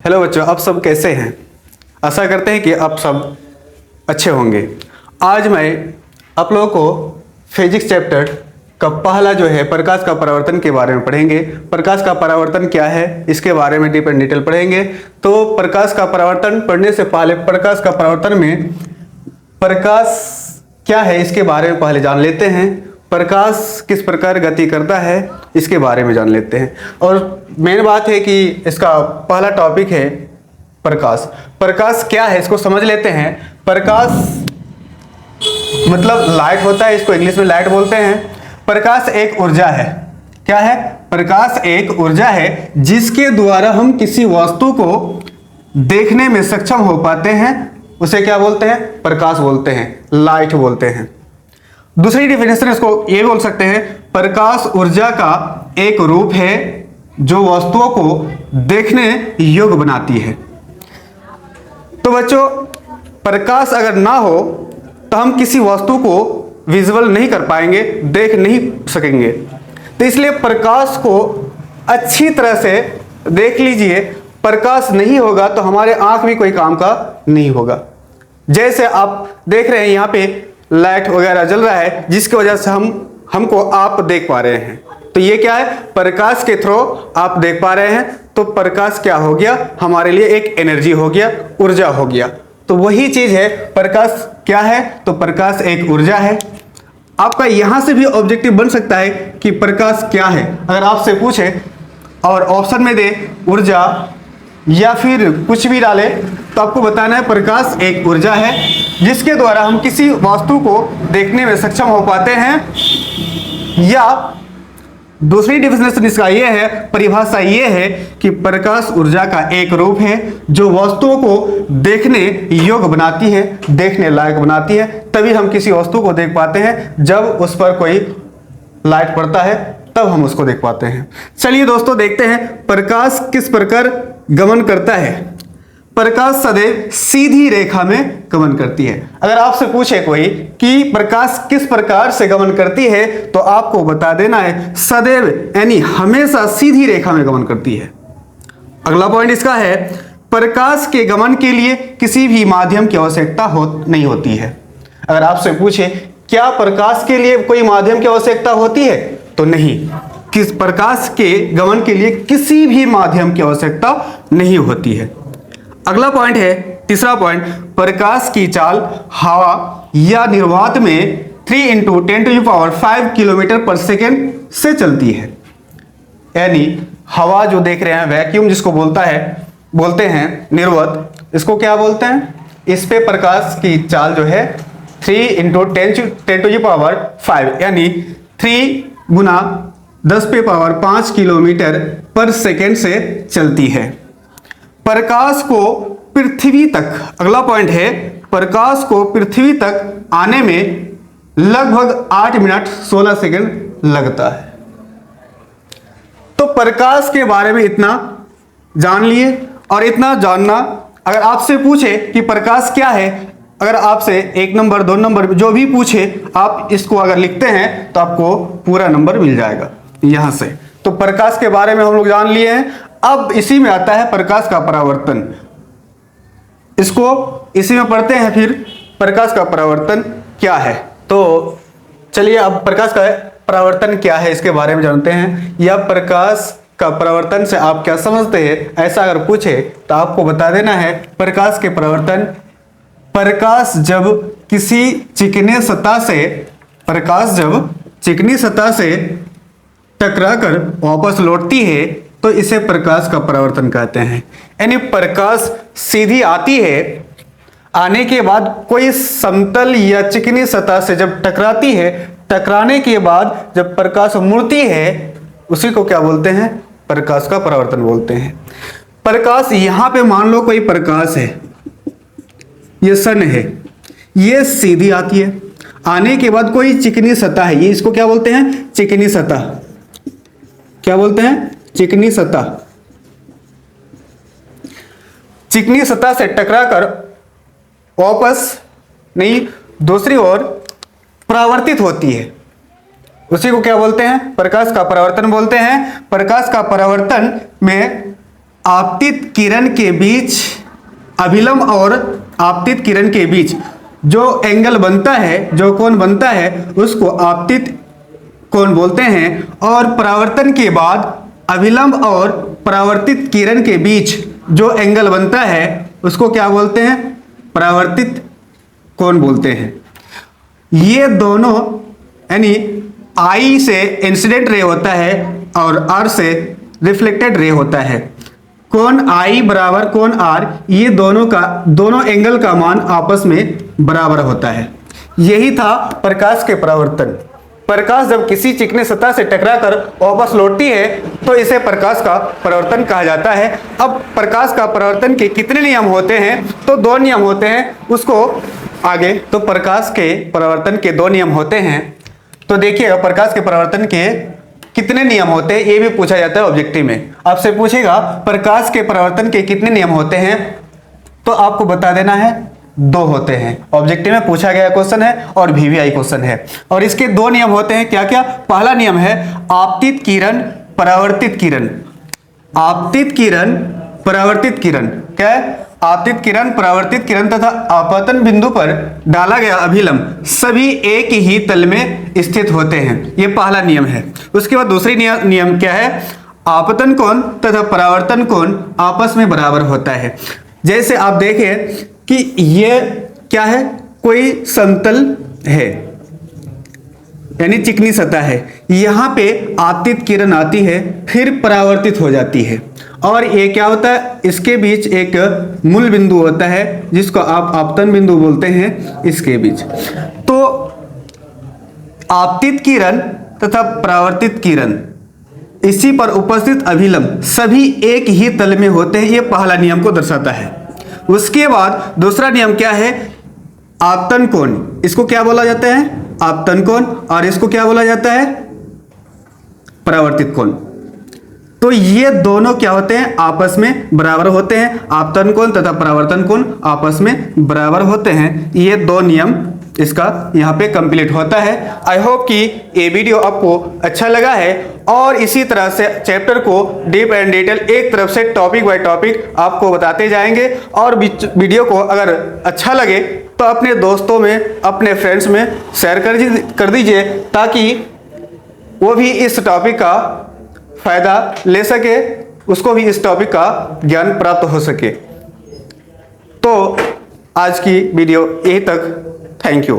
Hello बच्चों, आप सब कैसे हैं। आशा करते हैं कि आप सब अच्छे होंगे। आज मैं आप लोगों को फिजिक्स चैप्टर का पहला जो है प्रकाश का परावर्तन के बारे में पढ़ेंगे। प्रकाश का परावर्तन क्या है इसके बारे में डीप एंड डिटेल पढ़ेंगे। तो प्रकाश का परावर्तन पढ़ने से पहले प्रकाश का परावर्तन में प्रकाश क्या है इसके बारे में पहले जान लेते हैं। प्रकाश किस प्रकार गति करता है इसके बारे में जान लेते हैं। और मेन बात है कि इसका पहला टॉपिक है प्रकाश। प्रकाश क्या है इसको समझ लेते हैं। प्रकाश मतलब लाइट होता है, इसको इंग्लिश में लाइट बोलते हैं। प्रकाश एक ऊर्जा है। क्या है? प्रकाश एक ऊर्जा है जिसके द्वारा हम किसी वस्तु को देखने में सक्षम हो पाते हैं। उसे क्या बोलते हैं? प्रकाश बोलते हैं, लाइट बोलते हैं। दूसरी डिफिनेशन इसको ये बोल सकते हैं, प्रकाश ऊर्जा का एक रूप है जो वस्तुओं को देखने योग्य बनाती है। तो बच्चों, प्रकाश अगर ना हो तो हम किसी वस्तु को विजुअल नहीं कर पाएंगे, देख नहीं सकेंगे। तो इसलिए प्रकाश को अच्छी तरह से देख लीजिए। प्रकाश नहीं होगा तो हमारे आंख भी कोई काम का नहीं होगा। जैसे आप देख रहे हैं यहाँ पे लाइट वगैरह जल रहा है जिसकी वजह से हमको आप देख पा रहे हैं। तो ये क्या है? प्रकाश के थ्रू आप देख पा रहे हैं। तो प्रकाश क्या हो गया? हमारे लिए एक एनर्जी हो गया, ऊर्जा हो गया। तो वही चीज है, प्रकाश क्या है? तो प्रकाश एक ऊर्जा है। आपका यहां से भी ऑब्जेक्टिव बन सकता है कि प्रकाश क्या है। अगर आपसे पूछे और ऑप्शन में दे ऊर्जा या फिर कुछ भी डाले तो आपको बताना है प्रकाश एक ऊर्जा है जिसके द्वारा हम किसी वस्तु को देखने में सक्षम हो पाते हैं। या दूसरी डिफिनेशन इसका यह है, परिभाषा यह है कि प्रकाश ऊर्जा का एक रूप है जो वस्तुओं को देखने योग्य बनाती है, देखने लायक बनाती है। तभी हम किसी वस्तु को देख पाते हैं। जब उस पर कोई लाइट पड़ता है तब हम उसको देख पाते हैं। चलिए दोस्तों, देखते हैं प्रकाश किस प्रकार गमन करता है। प्रकाश सदैव सीधी रेखा में गमन करती है। अगर आपसे पूछे कोई कि प्रकाश किस प्रकार से गमन करती है तो आपको बता देना है सदैव यानी हमेशा सीधी रेखा में गमन करती है। अगला पॉइंट इसका है, प्रकाश के गमन के लिए किसी भी माध्यम की आवश्यकता नहीं होती है। अगर आपसे पूछे क्या प्रकाश के लिए कोई माध्यम की आवश्यकता होती है तो नहीं, किस प्रकाश के गमन के लिए किसी भी माध्यम की आवश्यकता नहीं होती है। अगला पॉइंट है, तीसरा पॉइंट, प्रकाश की चाल हवा या निर्वात में 3 × 10⁵ किलोमीटर पर सेकेंड से चलती है। यानी हवा जो देख रहे हैं, वैक्यूम जिसको बोलते हैं निर्वात, इसको क्या बोलते हैं? इस पे प्रकाश की चाल जो है 3 × 10⁵ यानी 3 × 10⁵ किलोमीटर पर सेकेंड से चलती है। प्रकाश को पृथ्वी तक, अगला पॉइंट है, प्रकाश को पृथ्वी तक आने में लगभग 8 मिनट 16 सेकंड लगता है। तो प्रकाश के बारे में इतना जान लिए। और इतना जानना, अगर आपसे पूछे कि प्रकाश क्या है, अगर आपसे 1 नंबर 2 नंबर जो भी पूछे, आप इसको अगर लिखते हैं तो आपको पूरा नंबर मिल जाएगा यहां से। तो प्रकाश के बारे में हम लोग जान लिए हैं। अब इसी में आता है प्रकाश का परावर्तन। इसको इसी में पढ़ते हैं फिर प्रकाश का परावर्तन क्या है। तो चलिए अब प्रकाश का परावर्तन क्या है इसके बारे में जानते हैं। या प्रकाश का परावर्तन से आप क्या समझते हैं, ऐसा अगर पूछे तो आपको बता देना है प्रकाश के परावर्तन, प्रकाश जब किसी चिकने सतह से टकराकर वापस लौटती है तो इसे प्रकाश का परावर्तन कहते हैं। यानी प्रकाश सीधी आती है, आने के बाद कोई समतल या चिकनी सतह से जब टकराती है, टकराने के बाद जब प्रकाश मुड़ती है उसी को क्या बोलते हैं? प्रकाश का परावर्तन बोलते हैं। प्रकाश यहां पे मान लो कोई प्रकाश है, ये सन है, ये सीधी आती है, आने के बाद कोई चिकनी सतह है, ये इसको क्या बोलते हैं? चिकनी सतह। क्या बोलते हैं? चिकनी सतह। चिकनी सतह से टकराकर वापस नहीं दूसरी ओर परावर्तित होती है, उसी को क्या बोलते हैं? प्रकाश का परावर्तन बोलते हैं। प्रकाश का परावर्तन में आपतित किरण के बीच, अभिलंब और आपतित किरण के बीच जो एंगल बनता है, जो कोण बनता है, उसको आपतित कोण बोलते हैं। और परावर्तन के बाद अभिलंब और परावर्तित किरण के बीच जो एंगल बनता है उसको क्या बोलते हैं? परावर्तित कोण बोलते हैं। ये दोनों यानी I से इंसिडेंट रे होता है और R से रिफ्लेक्टेड रे होता है। कोण I बराबर कोण R, ये दोनों एंगल का मान आपस में बराबर होता है। यही था प्रकाश के परावर्तन। प्रकाश जब किसी चिकने सतह से टकराकर वापस लौटती है तो इसे प्रकाश का परावर्तन कहा जाता है। अब प्रकाश का परावर्तन के कितने नियम होते हैं? तो 2 नियम होते हैं, उसको आगे। तो प्रकाश के परावर्तन के 2 नियम होते हैं। तो देखिएगा प्रकाश के परावर्तन के कितने नियम होते हैं, ये भी पूछा जाता है ऑब्जेक्टिव में। आपसे पूछेगा प्रकाश के परावर्तन के कितने नियम होते हैं, तो आपको बता देना है 2 होते हैं। ऑब्जेक्टिव में पूछा गया क्वेश्चन है और VVI क्वेश्चन है। और इसके 2 नियम होते हैं, क्या क्या? पहला नियम है आपतित किरण परावर्तित किरण। आपतित किरण परावर्तित किरण क्या है? आपतित किरण परावर्तित किरण तथा आपतन बिंदु पर डाला गया अभिलंब सभी एक ही तल में स्थित होते हैं। यह पहला नियम है। उसके बाद दूसरी नियम क्या है? आपतन कोण तथा परावर्तन कोण आपस में बराबर होता है। जैसे आप देखें कि ये क्या है? कोई समतल है यानी चिकनी सतह है, यहां पे आपतित किरण आती है फिर परावर्तित हो जाती है, और ये क्या होता है? इसके बीच एक मूल बिंदु होता है जिसको आप आपतन बिंदु बोलते हैं, इसके बीच। तो आपतित किरण तथा परावर्तित किरण इसी पर उपस्थित अभिलंब सभी एक ही तल में होते हैं। यह पहला नियम को दर्शाता है। उसके बाद दूसरा नियम क्या है? आपतन कोण। इसको क्या बोला जाता है? आपतन कोण। और इसको क्या बोला जाता है? परावर्तित कोण। तो ये दोनों क्या होते हैं? आपस में बराबर होते हैं। आपतन कोण तथा परावर्तन कोण आपस में बराबर होते हैं। ये 2 नियम इसका यहाँ पे कंप्लीट होता है। आई होप कि ये वीडियो आपको अच्छा लगा है, और इसी तरह से चैप्टर को डीप एंड डिटेल एक तरफ से टॉपिक बाय टॉपिक आपको बताते जाएंगे। और वीडियो को अगर अच्छा लगे तो अपने दोस्तों में, अपने फ्रेंड्स में शेयर कर दीजिए, ताकि वो भी इस टॉपिक का फायदा ले सके, उसको भी इस टॉपिक का ज्ञान प्राप्त हो सके। तो आज की वीडियो यहीं तक। Thank you.